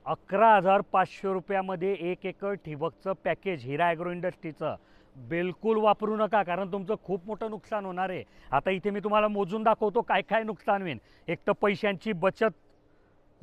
11,500 रुपयामध्ये 1 acre ठिबकचं package हिरा agro इंडस्ट्रीचं बिलकुल वापरू नका, कारण तुमचं खूप मोठं नुकसान होणार आहे. आता इथे मी तुम्हाला मोजून दाखवतो काय काय नुकसान होईल. एक तर पैशांची बचत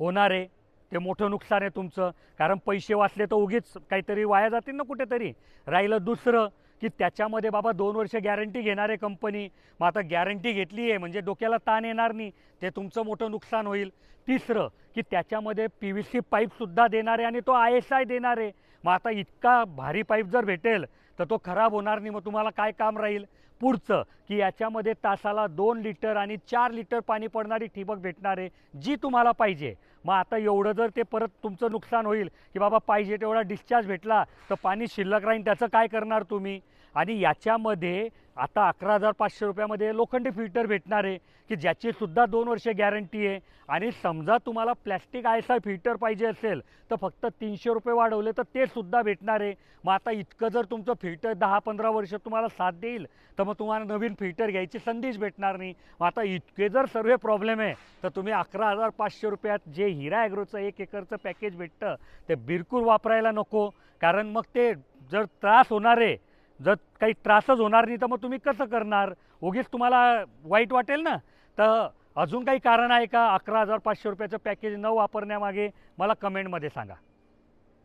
होणार आहे, ते मोठं नुकसान आहे तुमचं, कारण पैसे वाचले तर उगीच काहीतरी वाया जातील ना कुठेतरी. राहिलं दुसरं की त्याच्यामध्ये बाबा 2 वर्ष गॅरंटी घेणार आहे कंपनी. मग आता गॅरंटी घेतली आहे म्हणजे डोक्याला ताण येणार नाही, ते तुमचं मोठं नुकसान होईल. तिसरं की त्याच्यामध्ये PVC पाईपसुद्धा देणार आहे आणि तो ISI देणार आहे. मग आता इतका भारी पाईप जर भेटेल तर तो खराब होणार नाही, मग तुम्हाला काय काम राहील. पुढचं की याच्यामध्ये तासाला 2 लिटर आणि 4 लिटर पाणी पडणारी ठिबक भेटणार आहे, जी तुम्हाला पाहिजे. मग आता एवढं जर ते परत तुमचं नुकसान होईल की बाबा पाहिजे तेवढा डिस्चार्ज भेटला तर पाणी शिल्लक राहील, त्याचं काय करणार तुम्ही. आणि याच्यामध्ये आता 11,500 रुपयामध्ये लोखंडी फिल्टर भेटणार आहे की ज्याचीसुद्धा 2 वर्ष गॅरंटी आहे. आणि समजा तुम्हाला प्लॅस्टिक ISI फिल्टर पाहिजे असेल तर फक्त 300 रुपये वाढवले तर ते सुद्धा भेटणार आहे. मग आता इतकं जर तुमचं फिल्टर 10-15 वर्ष तुम्हाला साथ देईल तर मग तुम्हाला नवीन फिल्टर घ्यायची संधीच भेटणार नाही. मग आता इतके जर सर्व प्रॉब्लेम आहे तर तुम्ही 11,500 रुपयात जे हिरा ॲग्रोचं 1 एकरचं पॅकेज भेटतं ते बिलकुल वापरायला नको. कारण मग ते जर त्रास होणार आहे, जर काही त्रासच होणार नाही तर मग तुम्ही कसं करणार. उगीच तुम्हाला वाईट वाटेल ना. तर अजून काही कारण आहे का 11,500 रुपयाचं पॅकेज न वापरण्यामागे, मला कमेंटमध्ये सांगा.